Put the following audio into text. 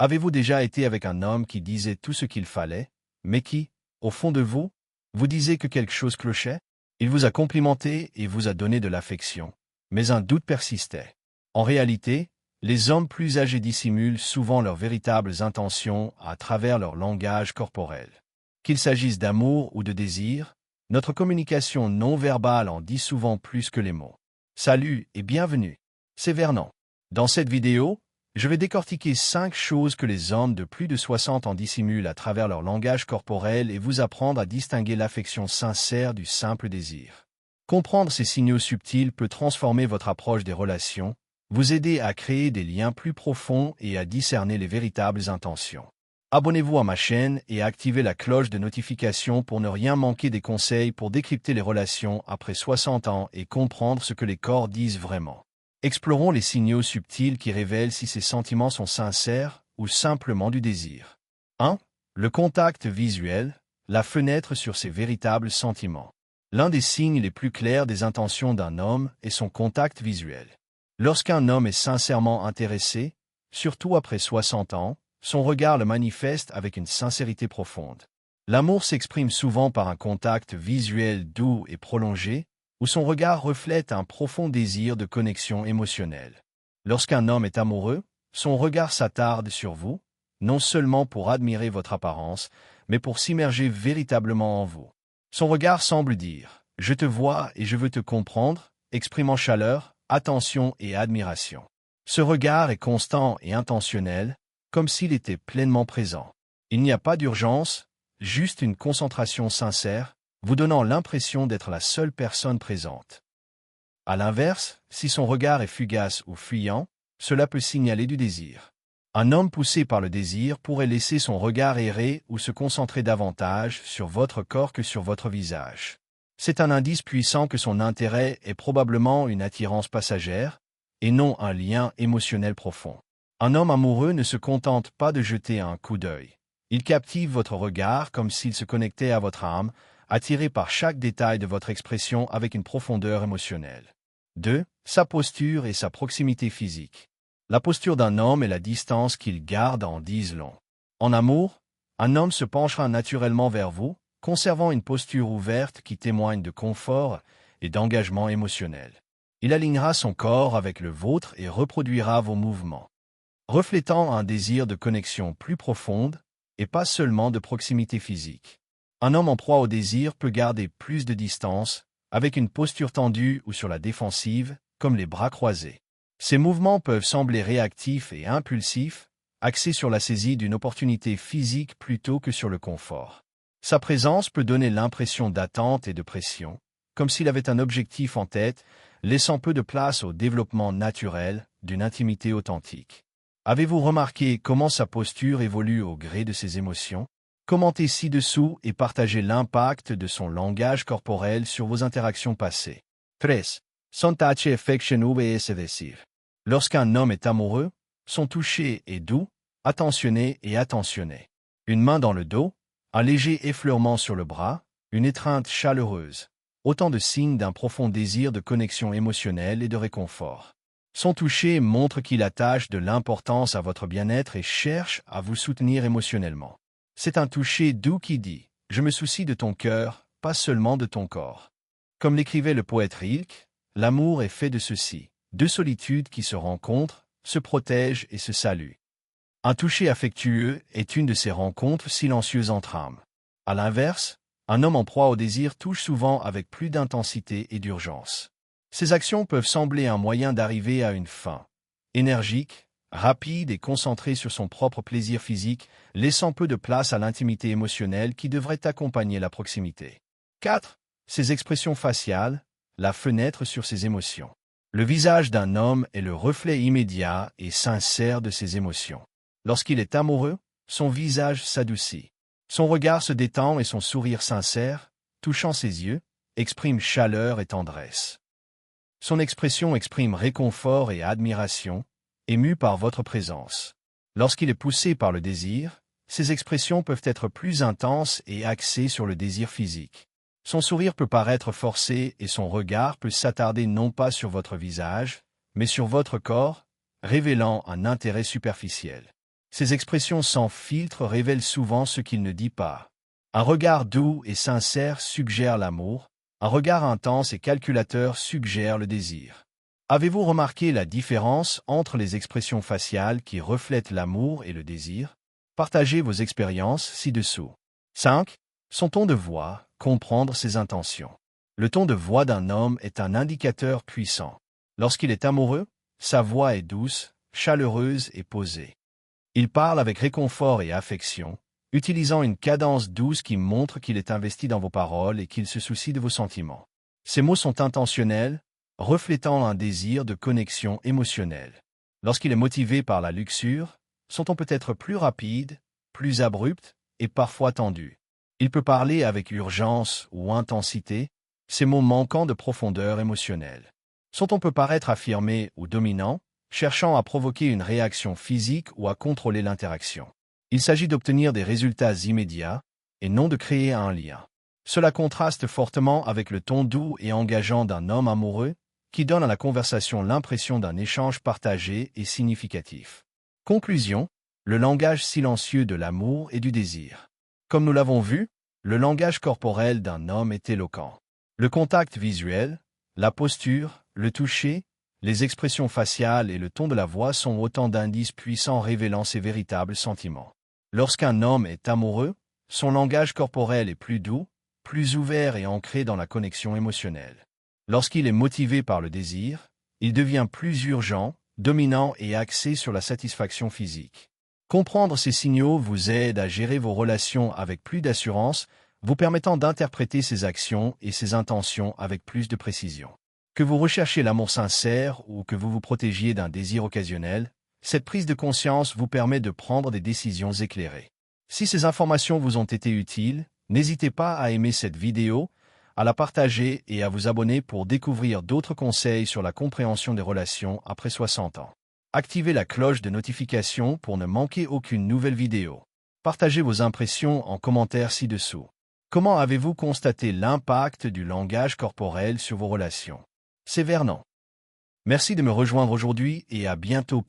Avez-vous déjà été avec un homme qui disait tout ce qu'il fallait, mais qui, au fond de vous, vous disait que quelque chose clochait? Il vous a complimenté et vous a donné de l'affection, mais un doute persistait. En réalité, les hommes plus âgés dissimulent souvent leurs véritables intentions à travers leur langage corporel. Qu'il s'agisse d'amour ou de désir, notre communication non verbale en dit souvent plus que les mots. Salut et bienvenue, c'est Vernon. Dans cette vidéo, je vais décortiquer 5 choses que les hommes de plus de 60 ans dissimulent à travers leur langage corporel et vous apprendre à distinguer l'affection sincère du simple désir. Comprendre ces signaux subtils peut transformer votre approche des relations, vous aider à créer des liens plus profonds et à discerner les véritables intentions. Abonnez-vous à ma chaîne et activez la cloche de notification pour ne rien manquer des conseils pour décrypter les relations après 60 ans et comprendre ce que les corps disent vraiment. Explorons les signaux subtils qui révèlent si ces sentiments sont sincères ou simplement du désir. 1. Le contact visuel, la fenêtre sur ses véritables sentiments. L'un des signes les plus clairs des intentions d'un homme est son contact visuel. Lorsqu'un homme est sincèrement intéressé, surtout après 60 ans, son regard le manifeste avec une sincérité profonde. L'amour s'exprime souvent par un contact visuel doux et prolongé, où son regard reflète un profond désir de connexion émotionnelle. Lorsqu'un homme est amoureux, son regard s'attarde sur vous, non seulement pour admirer votre apparence, mais pour s'immerger véritablement en vous. Son regard semble dire « Je te vois et je veux te comprendre », exprimant chaleur, attention et admiration. Ce regard est constant et intentionnel, comme s'il était pleinement présent. Il n'y a pas d'urgence, juste une concentration sincère, vous donnant l'impression d'être la seule personne présente. À l'inverse, si son regard est fugace ou fuyant, cela peut signaler du désir. Un homme poussé par le désir pourrait laisser son regard errer ou se concentrer davantage sur votre corps que sur votre visage. C'est un indice puissant que son intérêt est probablement une attirance passagère, et non un lien émotionnel profond. Un homme amoureux ne se contente pas de jeter un coup d'œil. Il captive votre regard comme s'il se connectait à votre âme, attiré par chaque détail de votre expression avec une profondeur émotionnelle. 2. Sa posture et sa proximité physique. La posture d'un homme et la distance qu'il garde en disent long. En amour, un homme se penchera naturellement vers vous, conservant une posture ouverte qui témoigne de confort et d'engagement émotionnel. Il alignera son corps avec le vôtre et reproduira vos mouvements, reflétant un désir de connexion plus profonde et pas seulement de proximité physique. Un homme en proie au désir peut garder plus de distance, avec une posture tendue ou sur la défensive, comme les bras croisés. Ces mouvements peuvent sembler réactifs et impulsifs, axés sur la saisie d'une opportunité physique plutôt que sur le confort. Sa présence peut donner l'impression d'attente et de pression, comme s'il avait un objectif en tête, laissant peu de place au développement naturel d'une intimité authentique. Avez-vous remarqué comment sa posture évolue au gré de ses émotions? Commentez ci-dessous et partagez l'impact de son langage corporel sur vos interactions passées. 3. Son touch affection vs adhesive. Lorsqu'un homme est amoureux, son toucher est doux, attentionné et attentionné. Une main dans le dos, un léger effleurement sur le bras, une étreinte chaleureuse. Autant de signes d'un profond désir de connexion émotionnelle et de réconfort. Son toucher montre qu'il attache de l'importance à votre bien-être et cherche à vous soutenir émotionnellement. C'est un toucher doux qui dit « Je me soucie de ton cœur, pas seulement de ton corps ». Comme l'écrivait le poète Rilke, l'amour est fait de ceci, deux solitudes qui se rencontrent, se protègent et se saluent. Un toucher affectueux est une de ces rencontres silencieuses entre âmes. À l'inverse, un homme en proie au désir touche souvent avec plus d'intensité et d'urgence. Ces actions peuvent sembler un moyen d'arriver à une fin, énergique, rapide et concentré sur son propre plaisir physique, laissant peu de place à l'intimité émotionnelle qui devrait accompagner la proximité. 4. Ses expressions faciales, la fenêtre sur ses émotions. Le visage d'un homme est le reflet immédiat et sincère de ses émotions. Lorsqu'il est amoureux, son visage s'adoucit. Son regard se détend et son sourire sincère, touchant ses yeux, exprime chaleur et tendresse. Son expression exprime réconfort et admiration, ému par votre présence. Lorsqu'il est poussé par le désir, ses expressions peuvent être plus intenses et axées sur le désir physique. Son sourire peut paraître forcé et son regard peut s'attarder non pas sur votre visage, mais sur votre corps, révélant un intérêt superficiel. Ces expressions sans filtre révèlent souvent ce qu'il ne dit pas. Un regard doux et sincère suggère l'amour, un regard intense et calculateur suggère le désir. Avez-vous remarqué la différence entre les expressions faciales qui reflètent l'amour et le désir? Partagez vos expériences ci-dessous. 5. Son ton de voix, comprendre ses intentions. Le ton de voix d'un homme est un indicateur puissant. Lorsqu'il est amoureux, sa voix est douce, chaleureuse et posée. Il parle avec réconfort et affection, utilisant une cadence douce qui montre qu'il est investi dans vos paroles et qu'il se soucie de vos sentiments. Ces mots sont intentionnels, reflétant un désir de connexion émotionnelle. Lorsqu'il est motivé par la luxure, son ton peut être plus rapide, plus abrupt et parfois tendu. Il peut parler avec urgence ou intensité, ces mots manquant de profondeur émotionnelle. Son ton peut paraître affirmé ou dominant, cherchant à provoquer une réaction physique ou à contrôler l'interaction. Il s'agit d'obtenir des résultats immédiats et non de créer un lien. Cela contraste fortement avec le ton doux et engageant d'un homme amoureux qui donne à la conversation l'impression d'un échange partagé et significatif. Conclusion, le langage silencieux de l'amour et du désir. Comme nous l'avons vu, le langage corporel d'un homme est éloquent. Le contact visuel, la posture, le toucher, les expressions faciales et le ton de la voix sont autant d'indices puissants révélant ses véritables sentiments. Lorsqu'un homme est amoureux, son langage corporel est plus doux, plus ouvert et ancré dans la connexion émotionnelle. Lorsqu'il est motivé par le désir, il devient plus urgent, dominant et axé sur la satisfaction physique. Comprendre ces signaux vous aide à gérer vos relations avec plus d'assurance, vous permettant d'interpréter ses actions et ses intentions avec plus de précision. Que vous recherchiez l'amour sincère ou que vous vous protégiez d'un désir occasionnel, cette prise de conscience vous permet de prendre des décisions éclairées. Si ces informations vous ont été utiles, n'hésitez pas à aimer cette vidéo, à la partager et à vous abonner pour découvrir d'autres conseils sur la compréhension des relations après 60 ans. Activez la cloche de notification pour ne manquer aucune nouvelle vidéo. Partagez vos impressions en commentaire ci-dessous. Comment avez-vous constaté l'impact du langage corporel sur vos relations? C'est Vernon. Merci de me rejoindre aujourd'hui et à bientôt.